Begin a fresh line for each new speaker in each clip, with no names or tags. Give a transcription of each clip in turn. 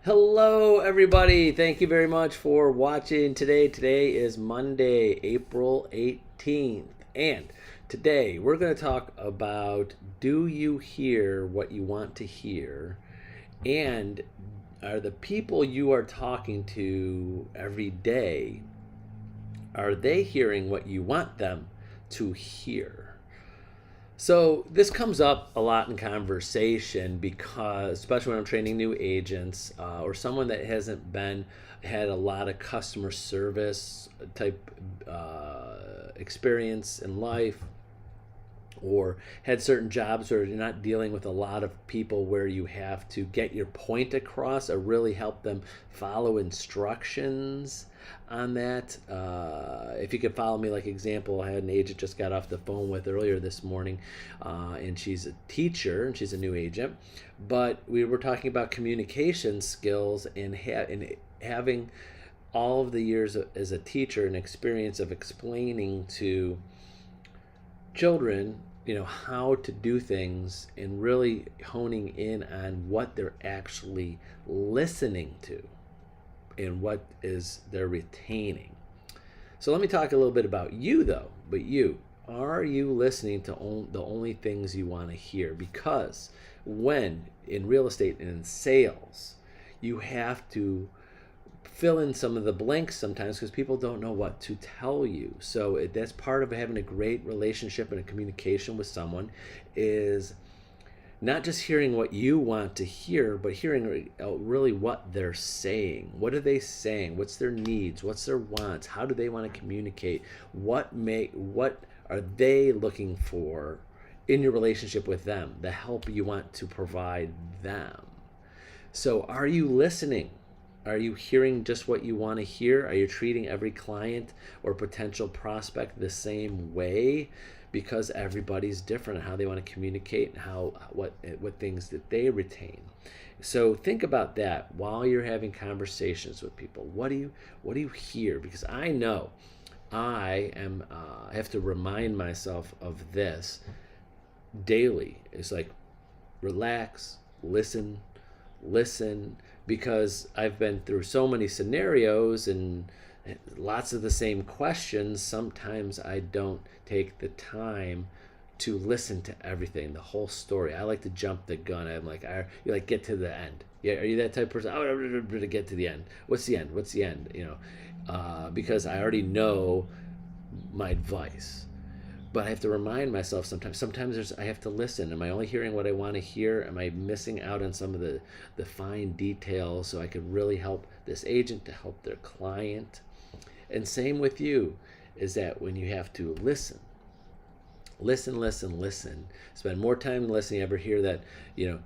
Hello, everybody. Thank you very much for watching today. Today is Monday, April 18th. And today we're going to talk about, do you hear what you want to hear? And are the people you are talking to every day, are they hearing what you want them to hear? So this comes up a lot in conversation because, especially when I'm training new agents or someone that hasn't been had a lot of customer service type experience in life, or had certain jobs where you're not dealing with a lot of people where you have to get your point across or really help them follow instructions on that. If you could follow me, like example, I had an agent just got off the phone with earlier this morning, and she's a teacher and she's a new agent, but we were talking about communication skills and having all of the years as a teacher and experience of explaining to children, how to do things and really honing in on what they're actually listening to and what is they're retaining. So let me talk a little bit about you though. But are you listening to the only things you want to hear? Because when in real estate and in sales, you have to fill in some of the blanks sometimes because people don't know what to tell you. So that's part of having a great relationship and a communication with someone, is not just hearing what you want to hear, but hearing really what they're saying. What are they saying? What's their needs? What's their wants? How do they want to communicate? What are they looking for in your relationship with them? The help you want to provide them. So are you listening? Are you hearing just what you want to hear? Are you treating every client or potential prospect the same way? Because everybody's different in how they want to communicate and what things that they retain. So think about that while you're having conversations with people. What do you hear? Because I know I have to remind myself of this daily. It's like, relax, listen, because I've been through so many scenarios and lots of the same questions. Sometimes I don't take the time to listen to everything, the whole story. I like to jump the gun. I'm like, get to the end. Yeah, are you that type of person? To get to the end. What's the end? Because I already know my advice. But I have to remind myself sometimes. I have to listen. Am I only hearing what I want to hear? Am I missing out on some of the fine details so I could really help this agent to help their client? And same with you, is that when you have to listen, spend more time listening. You ever hear that,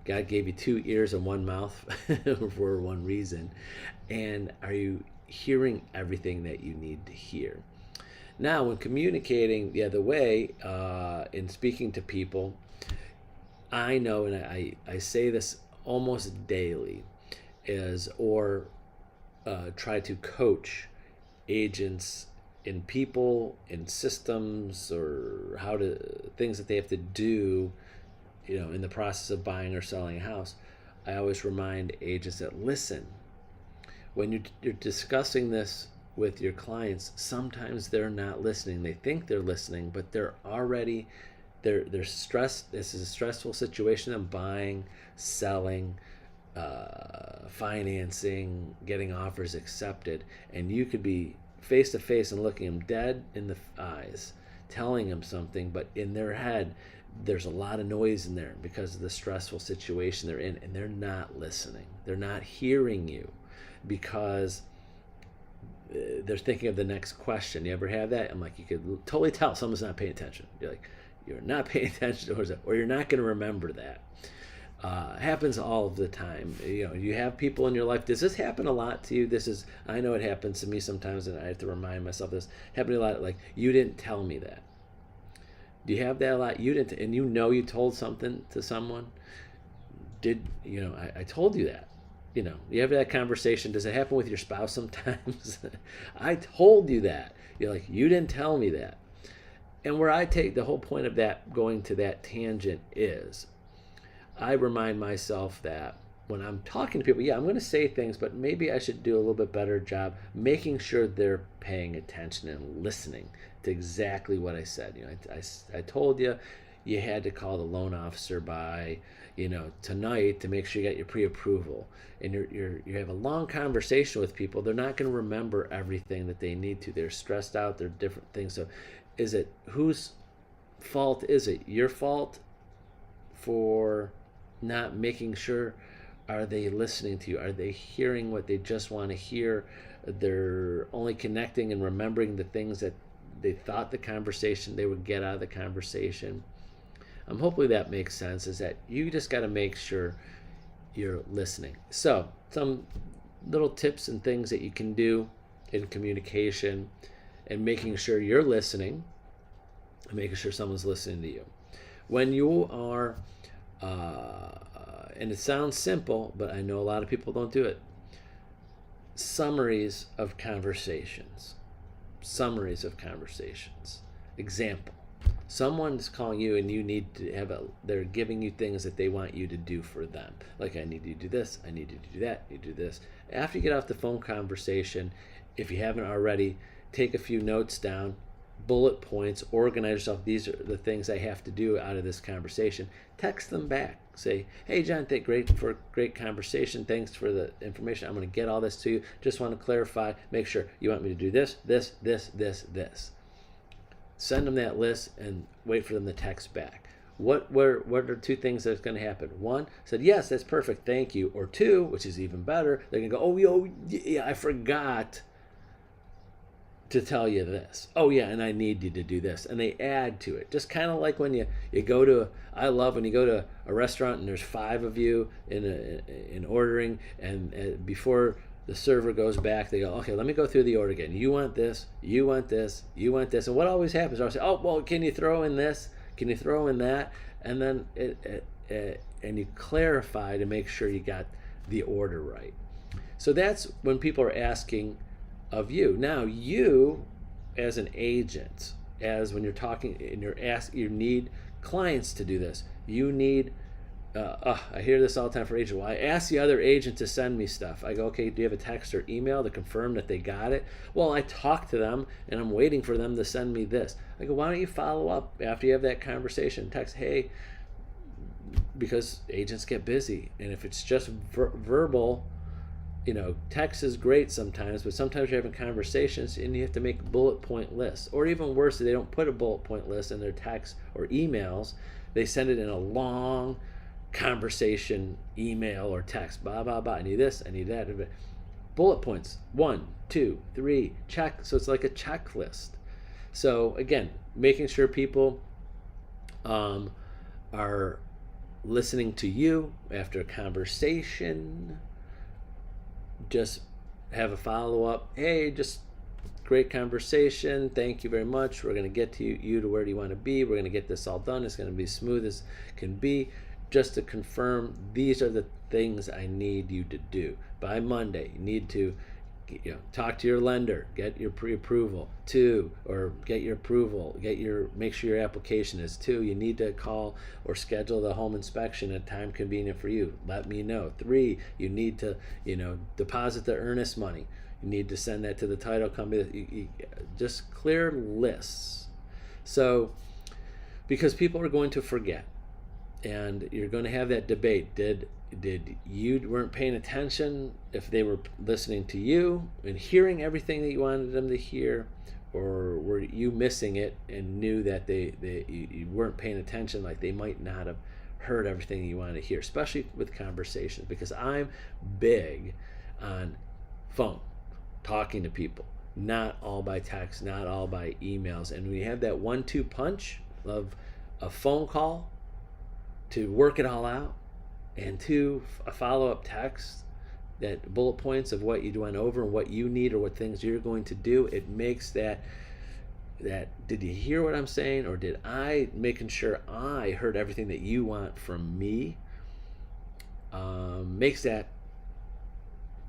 God gave you two ears and one mouth for one reason? And are you hearing everything that you need to hear? Now, when communicating the other way, in speaking to people, I know, and I say this almost daily, try to coach agents in people, in systems, or things that they have to do, in the process of buying or selling a house. I always remind agents that, listen, when you're discussing this with your clients, sometimes they're not listening. They think they're listening, but they're stressed. This is a stressful situation. Them buying, selling, financing, getting offers accepted, and you could be face to face and looking them dead in the eyes, telling them something, but in their head there's a lot of noise in there because of the stressful situation they're in, and they're not listening. They're not hearing you because they're thinking of the next question. You ever have that? I'm like, you could totally tell someone's not paying attention. You're like, you're not paying attention, or you're not going to remember that. Happens all of the time. You have people in your life. Does this happen a lot to you? I know it happens to me sometimes, and I have to remind myself this. Happening a lot. Like, you didn't tell me that. Do you have that a lot? You didn't, and you told something to someone. I told you that. You have that conversation. Does it happen with your spouse sometimes? I told you that. You're like, you didn't tell me that. And where I take the whole point of that, going to that tangent, is I remind myself that when I'm talking to people, yeah, I'm going to say things, but maybe I should do a little bit better job making sure they're paying attention and listening to exactly what I said. I told you you had to call the loan officer by, tonight to make sure you got your pre-approval. And you have a long conversation with people. They're not going to remember everything that they need to. They're stressed out. They're different things. So whose fault is it? Your fault for not making sure? Are they listening to you? Are they hearing what they just want to hear? They're only connecting and remembering the things that they thought the conversation they would get out of the conversation. Hopefully that makes sense, is that you just got to make sure you're listening. So some little tips and things that you can do in communication and making sure you're listening and making sure someone's listening to you. When you are, and it sounds simple, but I know a lot of people don't do it, summaries of conversations. Example. Someone's calling you and you need to they're giving you things that they want you to do for them. Like, I need you to do this, I need you to do that, you do this. After you get off the phone conversation, if you haven't already, take a few notes down, bullet points, organize yourself. These are the things I have to do out of this conversation. Text them back. Say, hey, John, great conversation. Thanks for the information. I'm going to get all this to you. Just want to clarify, make sure you want me to do this. Send them that list and wait for them to text back. What are two things that's going to happen? One, said, yes, that's perfect, thank you. Or two, which is even better, they're going to go, oh, yeah, I forgot to tell you this. Oh, yeah, and I need you to do this. And they add to it. Just kind of like when you go to, I love when you go to a restaurant and there's 5 of you in ordering, and before the server goes back, they go, okay, let me go through the order again. You want this, you want this, you want this. And what always happens, I'll say, oh, well, can you throw in this? Can you throw in that? And then and you clarify to make sure you got the order right. So that's when people are asking of you. Now, you as an agent, as when you're talking and you need clients to do this. You need I hear this all the time for agents. Well, I ask the other agent to send me stuff. I go, okay, do you have a text or email to confirm that they got it? Well, I talk to them and I'm waiting for them to send me this. I go, why don't you follow up after you have that conversation? Text, hey, because agents get busy. And if it's just verbal, text is great sometimes, but sometimes you're having conversations and you have to make bullet point lists. Or even worse, they don't put a bullet point list in their texts or emails. They send it in a long conversation email or text, blah blah blah, I need this, I need that. Bullet points, 1 2 3, check. So it's like a checklist. So again, making sure people are listening to you after a conversation. Just have a follow-up, hey, just great conversation, thank you very much, we're going to get to you to where do you want to be, we're going to get this all done, it's going to be smooth as can be. Just to confirm, these are the things I need you to do by Monday. You need to talk to your lender, get your pre-approval. 2, or get your approval, make sure your application is 2. You need to call or schedule the home inspection at a time convenient for you. Let me know. 3, you need to deposit the earnest money. You need to send that to the title company. Just clear lists. So, because people are going to forget. And you're going to have that debate. Did you weren't paying attention if they were listening to you and hearing everything that you wanted them to hear, or were you missing it and knew that you weren't paying attention, like they might not have heard everything you wanted to hear, especially with conversations, because I'm big on phone, talking to people, not all by text, not all by emails. And we have that 1-2 punch of a phone call to work it all out, and 2, a follow-up text, that bullet points of what you went over and what you need or what things you're going to do. It makes that did you hear what I'm saying, or did I making sure I heard everything that you want from me, makes that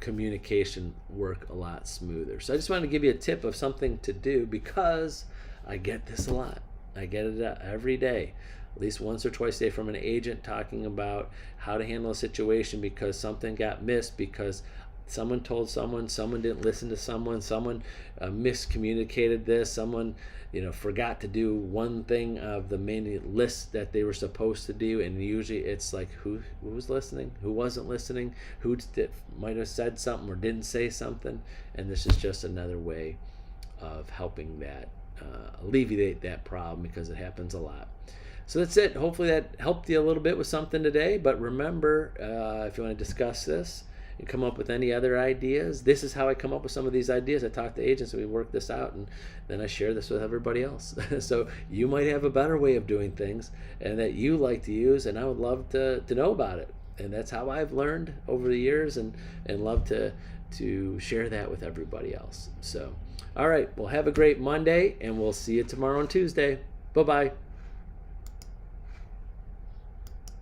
communication work a lot smoother. So I just wanted to give you a tip of something to do, because I get this a lot. I get it every day. at least once or twice a day from an agent talking about how to handle a situation because something got missed, because someone told someone didn't listen to someone miscommunicated this, someone forgot to do one thing of the main list that they were supposed to do. And usually it's like who was listening, who wasn't listening, who might have said something or didn't say something. And this is just another way of helping that alleviate that problem, because it happens a lot. So that's it. Hopefully that helped you a little bit with something today. But remember, if you want to discuss this and come up with any other ideas, this is how I come up with some of these ideas. I talk to agents and we work this out, and then I share this with everybody else. So you might have a better way of doing things and that you like to use, and I would love to know about it. And that's how I've learned over the years, and love to share that with everybody else. So all right, well, have a great Monday, and we'll see you tomorrow on Tuesday. Bye-bye.